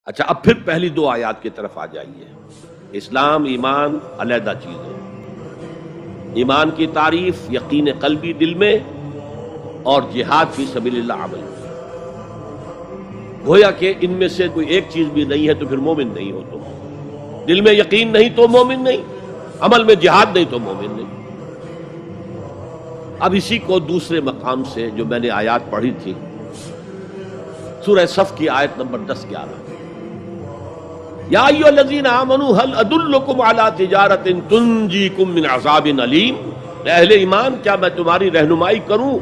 اچھا، اب پھر پہلی دو آیات کی طرف آ جائیے۔ اسلام ایمان علیحدہ چیز ہے۔ ایمان کی تعریف یقین قلبی دل میں اور جہاد فی سبیل اللہ عمل میں۔ گویا کہ ان میں سے کوئی ایک چیز بھی نہیں ہے تو پھر مومن نہیں ہو تم۔ دل میں یقین نہیں تو مومن نہیں، عمل میں جہاد نہیں تو مومن نہیں۔ اب اسی کو دوسرے مقام سے جو میں نے آیات پڑھی تھی، سورہ صف کی آیت نمبر 10-11، یا ایھا الذین آمنوا هل ادلکم علی تجارۃ تنجیکم من عذاب علیم، اے اہل ایمان کیا میں تمہاری رہنمائی کروں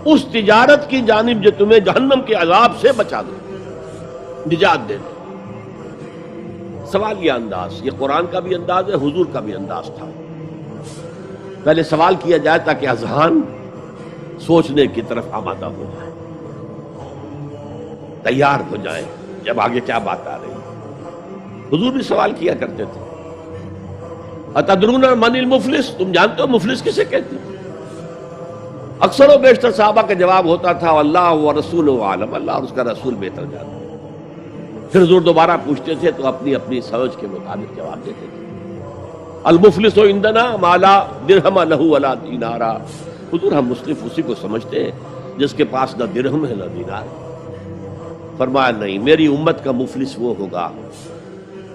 اس تجارت کی جانب جو تمہیں جہنم کے عذاب سے بچا دے، نجات دے دے۔ سوال یہ انداز، یہ قرآن کا بھی انداز ہے، حضور کا بھی انداز تھا۔ پہلے سوال کیا جائے تاکہ اذہان سوچنے کی طرف آمادہ ہو جائے، تیار ہو جائے جب آگے کیا بات آ رہی ہے۔ حضور بھی سوال کیا کرتے تھے، اتدرون من المفلس، تم جانتے ہو مفلس کسے کہتے ہیں؟ اکثر و بیشتر صحابہ کا جواب ہوتا تھا اللہ و رسول عالم، اللہ اور اس کا رسول بہتر جانتے ہیں۔ پھر حضور دوبارہ پوچھتے تھے تو اپنی اپنی سمجھ کے مطابق جواب دیتے تھے۔ المفلس عندنا ما لا درہم لہ ولا دینارا، حضور ہم مصرف اسی کو سمجھتے ہیں جس کے پاس نہ درہم ہے نہ دینار ہے۔ فرمایا نہیں، میری امت کا مفلس وہ ہوگا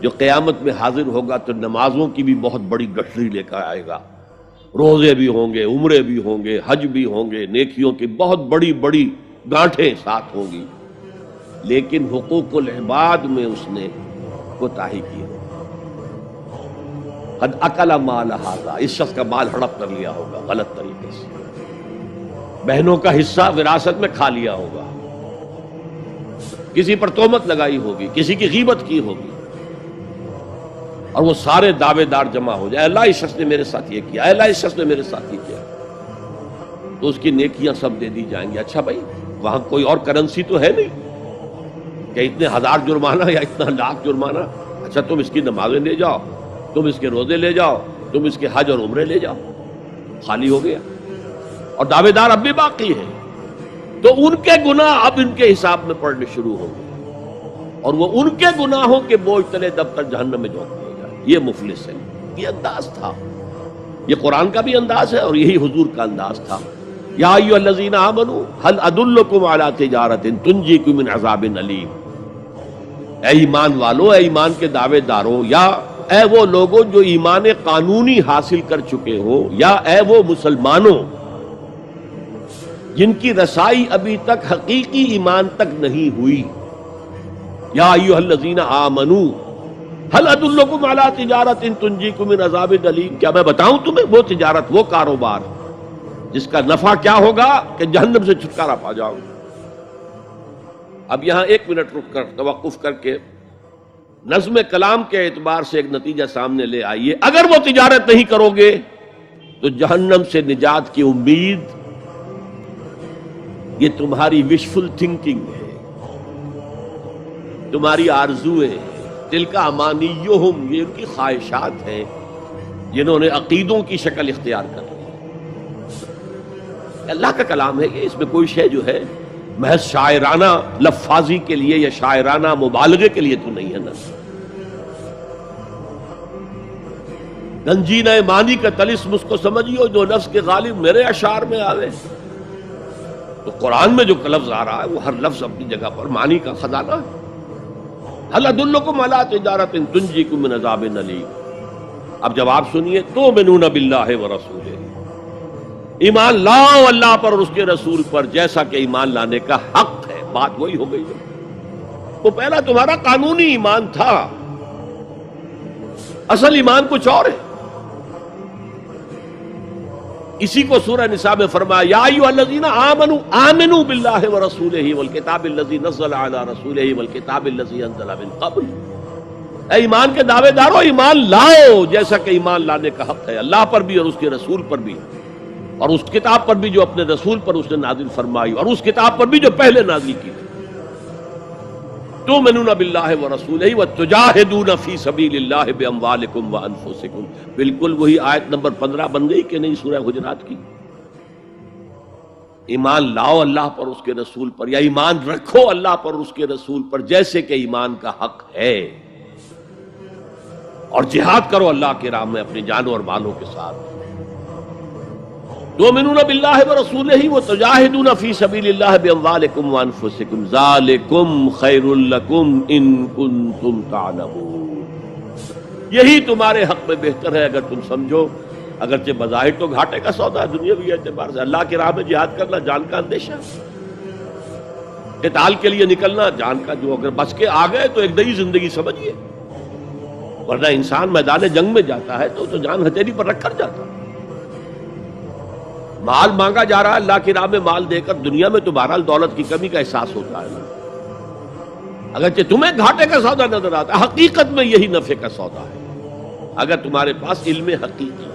جو قیامت میں حاضر ہوگا تو نمازوں کی بھی بہت بڑی گٹھری لے کر آئے گا، روزے بھی ہوں گے، عمرے بھی ہوں گے، حج بھی ہوں گے، نیکیوں کی بہت بڑی بڑی گانٹھیں ساتھ ہوں گی، لیکن حقوق العباد میں اس نے کوتاہی کی ہے۔ قد اکل مال ھذا، اس شخص کا مال ہڑپ کر لیا ہوگا غلط طریقے سے، بہنوں کا حصہ وراثت میں کھا لیا ہوگا، کسی پر تہمت لگائی ہوگی، کسی کی غیبت کی ہوگی، اور وہ سارے دعوے دار جمع ہو جائے، اللہ اس شخص نے میرے ساتھ یہ کیا، اللہ اس شخص نے میرے ساتھ یہ کیا، تو اس کی نیکیاں سب دے دی جائیں گی۔ اچھا بھائی، وہاں کوئی اور کرنسی تو ہے نہیں کہ اتنے ہزار جرمانہ یا اتنا لاکھ جرمانہ، اچھا تم اس کی نمازیں لے جاؤ، تم اس کے روزے لے جاؤ، تم اس کے حج اور عمرے لے جاؤ، خالی ہو گیا، اور دعوے دار اب بھی باقی ہیں، تو ان کے گناہ اب ان کے حساب میں پڑنے شروع ہوں گے، اور وہ ان کے گناہوں کے بوجھ تلے دب کر جہنم میں جھونک دیا جائے۔ یہ مفلس ہے، یہ انداز تھا، یہ قرآن کا بھی انداز ہے اور یہی حضور کا انداز تھا۔ یا ایھا الذین آمنوا هل ادلکم علی تجارۃ تنجیکم من عذاب علیم، اے ایمان والو، اے ایمان کے دعوے داروں، یا اے وہ لوگوں جو ایمان قانونی حاصل کر چکے ہو، یا اے وہ مسلمانوں جن کی رسائی ابھی تک حقیقی ایمان تک نہیں ہوئی، یا ایھا الذین آمنوا هل ادلکم علی تجارۃ تنجیکم من عذاب علیم، کیا میں بتاؤں تمہیں وہ تجارت، وہ کاروبار جس کا نفع کیا ہوگا کہ جہنم سے چھٹکارا پا جاؤ۔ اب یہاں ایک منٹ رک کر توقف کر کے نظم کلام کے اعتبار سے ایک نتیجہ سامنے لے آئیے۔ اگر وہ تجارت نہیں کرو گے تو جہنم سے نجات کی امید یہ تمہاری وشفل تھنکنگ ہے، تمہاری آرزویں، تلک امانیہم، یہ ان کی خواہشات ہیں جنہوں نے عقیدوں کی شکل اختیار کر لی۔ اللہ کا کلام ہے یہ، اس میں کوئی شے جو ہے محض شاعرانہ لفاظی کے لیے یا شاعرانہ مبالغے کے لیے تو نہیں ہے نا۔ گنجینہ مانی کا طلسم اس کو سمجھیو جو نفس کے غالب میرے اشعار میں آوے۔ تو قرآن میں جو لفظ آ رہا ہے وہ ہر لفظ اپنی جگہ پر معنی کا خزانہ ہے۔ هل ادلکم علی تجارۃ تنجیکم من عذاب علیم۔ اب جواب سنیے، تؤمنون باللہ ورسولہ، ایمان لاؤ اللہ پر اور اس کے رسول پر جیسا کہ ایمان لانے کا حق ہے۔ بات وہی ہو گئی ہے، وہ پہلا تمہارا قانونی ایمان تھا، اصل ایمان کچھ اور ہے۔ اسی کو سورہ نساء میں فرمایا، یا ایھا الذین آمنوا آمنوا باللہ ورسولہ والکتاب الذی نزل علی رسولہ والکتاب الذی انزل من قبل، اے ایمان کے دعوے دارو ایمان لاؤ جیسا کہ ایمان لانے کا حق ہے، اللہ پر بھی اور اس کے رسول پر بھی، اور اس کتاب پر بھی جو اپنے رسول پر اس نے نازل فرمائی، اور اس کتاب پر بھی جو پہلے نازل کی تھی۔ تؤمنون باللہ ورسولہ وتجاہدون فی سبیل اللہ باموالکم وانفسکم، بالکل وہی آیت نمبر 15 بن گئی کہ نہیں سورہ حجرات کی؟ ایمان لاؤ اللہ پر اس کے رسول پر، یا ایمان رکھو اللہ پر اس کے رسول پر جیسے کہ ایمان کا حق ہے، اور جہاد کرو اللہ کے راہ میں اپنی جانوں اور مالوں کے ساتھ۔ تؤمنون باللہ ورسولہ وتجاہدون فی سبیل اللہ باموالکم وانفسکم ذالکم خیر لکم ان کنتم تعلمون، یہی تمہارے حق میں بہتر ہے اگر تم سمجھو، اگرچہ بظاہر تو گھاٹے کا سودا ہے دنیاوی اعتبار سے، اللہ کی راہ میں جہاد کرنا جان کا اندیشہ، قتال کے لیے نکلنا جان کا، جو اگر بچ کے آ گئے تو ایک نئی زندگی سمجھیے، ورنہ انسان میدان جنگ میں جاتا ہے تو جان ہتھیلی پر رکھ کر جاتا ہے۔ مال مانگا جا رہا ہے اللہ کی راہ میں، مال دے کر دنیا میں تو بہرحال دولت کی کمی کا احساس ہوتا ہے نا، اگرچہ تمہیں گھاٹے کا سودا نظر آتا ہے، حقیقت میں یہی نفع کا سودا ہے اگر تمہارے پاس علم حقیقی۔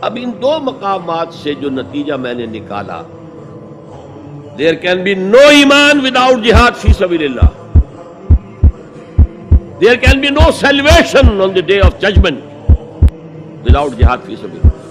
اب ان دو مقامات سے جو نتیجہ میں نے نکالا، there can be no ایمان without jihad فی سبیل اللہ، there can be no salvation on the day of judgment without jihad فی سبیل اللہ۔